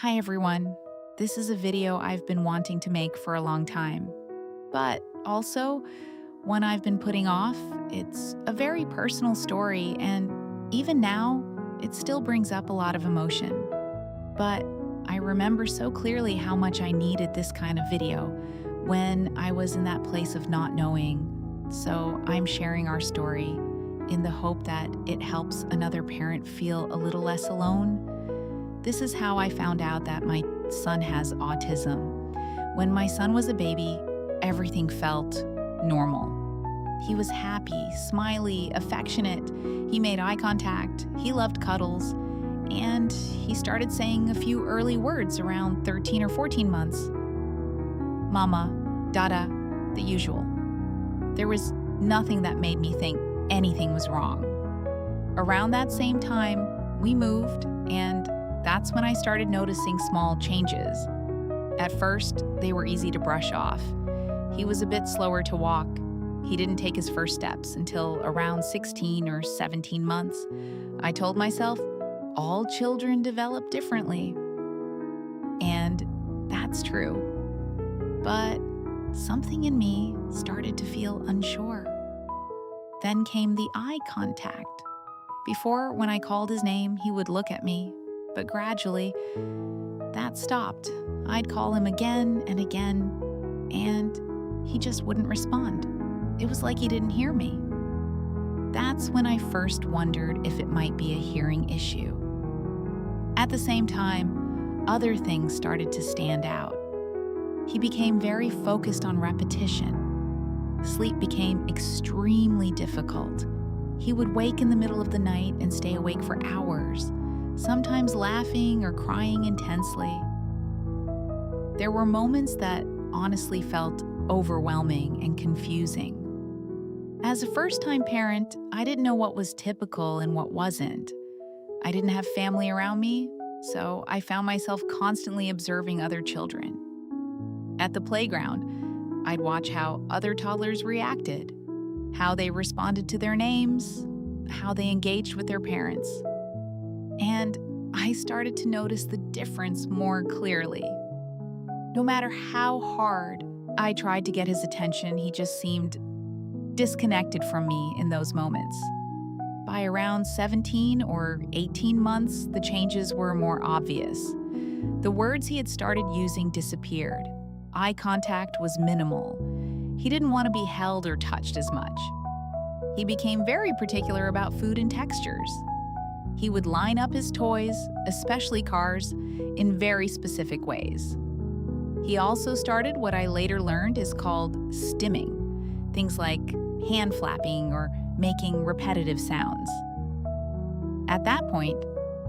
Hi everyone. This is a video I've been wanting to make for a long time, but also one I've been putting off. It's a very personal story, and even now, it still brings up a lot of emotion. But I remember so clearly how much I needed this kind of video when I was in that place of not knowing. So I'm sharing our story in the hope that it helps another parent feel a little less alone. This is how I found out that my son has autism. When my son was a baby, everything felt normal. He was happy, smiley, affectionate. He made eye contact, he loved cuddles, and he started saying a few early words around 13 or 14 months. Mama, Dada, the usual. There was nothing that made me think anything was wrong. Around that same time, we moved, and that's when I started noticing small changes. At first, they were easy to brush off. He was a bit slower to walk. He didn't take his first steps until around 16 or 17 months. I told myself, all children develop differently. And that's true. But something in me started to feel unsure. Then came the eye contact. Before, when I called his name, he would look at me. But gradually, that stopped. I'd call him again and again, and he just wouldn't respond. It was like he didn't hear me. That's when I first wondered if it might be a hearing issue. At the same time, other things started to stand out. He became very focused on repetition. Sleep became extremely difficult. He would wake in the middle of the night and stay awake for hours, sometimes laughing or crying intensely. There were moments that honestly felt overwhelming and confusing. As a first-time parent, I didn't know what was typical and what wasn't. I didn't have family around me, so I found myself constantly observing other children. At the playground, I'd watch how other toddlers reacted, how they responded to their names, how they engaged with their parents. And I started to notice the difference more clearly. No matter how hard I tried to get his attention, he just seemed disconnected from me in those moments. By around 17 or 18 months, the changes were more obvious. The words he had started using disappeared. Eye contact was minimal. He didn't want to be held or touched as much. He became very particular about food and textures. He would line up his toys, especially cars, in very specific ways. He also started what I later learned is called stimming, things like hand flapping or making repetitive sounds. At that point,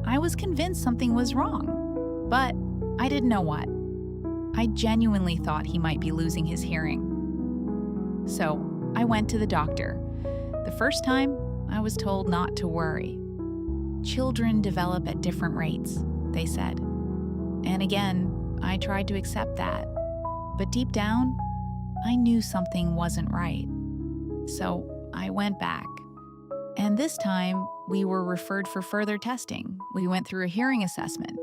I was convinced something was wrong, but I didn't know what. I genuinely thought he might be losing his hearing. So I went to the doctor. The first time, I was told not to worry. Children develop at different rates, they said. And again, I tried to accept that. But deep down, I knew something wasn't right. So I went back. And this time, we were referred for further testing. We went through a hearing assessment.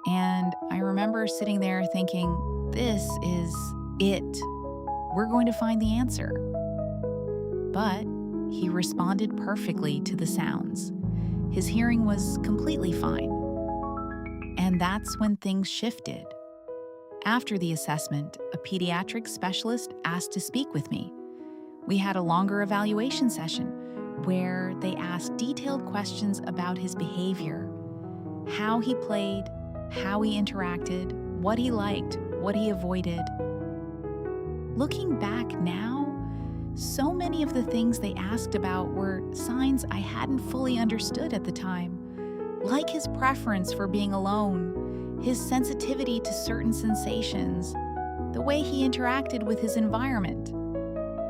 And I remember sitting there thinking, this is it. We're going to find the answer. But he responded perfectly to the sounds. His hearing was completely fine. And that's when things shifted. After the assessment, a pediatric specialist asked to speak with me. We had a longer evaluation session where they asked detailed questions about his behavior, how he played, how he interacted, what he liked, what he avoided. Looking back now, so many of the things they asked about were signs I hadn't fully understood at the time, like his preference for being alone, his sensitivity to certain sensations, the way he interacted with his environment.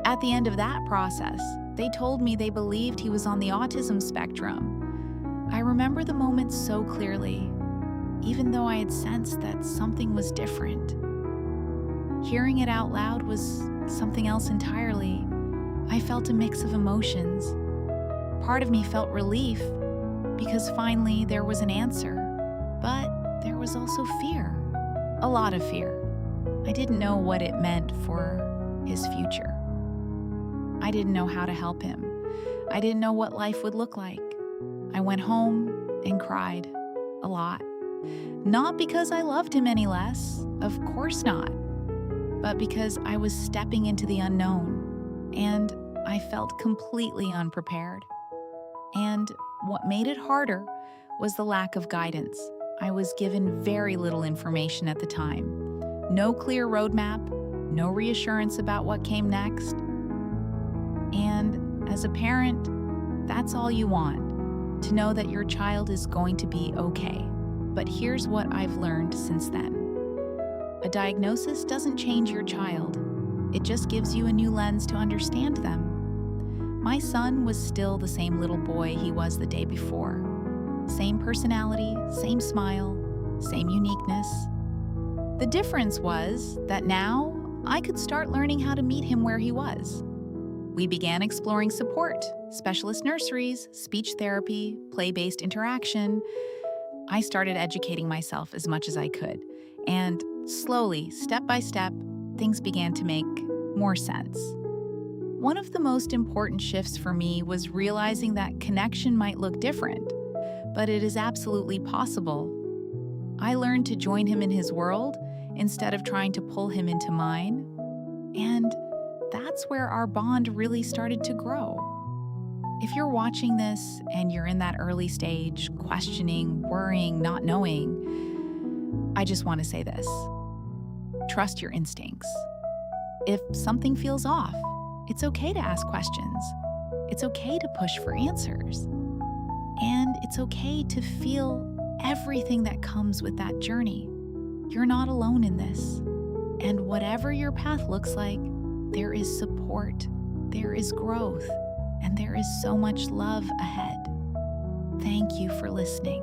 At the end of that process, they told me they believed he was on the autism spectrum. I remember the moment so clearly, even though I had sensed that something was different. Hearing it out loud was something else entirely. I felt a mix of emotions. Part of me felt relief because finally there was an answer, but there was also fear. A lot of fear. I didn't know what it meant for his future. I didn't know how to help him. I didn't know what life would look like. I went home and cried a lot. Not because I loved him any less, of course not, but because I was stepping into the unknown, and I felt completely unprepared. And what made it harder was the lack of guidance. I was given very little information at the time. No clear roadmap, no reassurance about what came next. And as a parent, that's all you want, to know that your child is going to be okay. But here's what I've learned since then. A diagnosis doesn't change your child. It just gives you a new lens to understand them. My son was still the same little boy he was the day before. Same personality, same smile, same uniqueness. The difference was that now I could start learning how to meet him where he was. We began exploring support, specialist nurseries, speech therapy, play-based interaction. I started educating myself as much as I could, and slowly, step by step, things began to make more sense. One of the most important shifts for me was realizing that connection might look different, but it is absolutely possible. I learned to join him in his world instead of trying to pull him into mine, and that's where our bond really started to grow. If you're watching this and you're in that early stage, questioning, worrying, not knowing, I just want to say this. Trust your instincts. If something feels off, it's okay to ask questions. It's okay to push for answers. And it's okay to feel everything that comes with that journey. You're not alone in this. And whatever your path looks like, there is support, there is growth, and there is so much love ahead. Thank you for listening.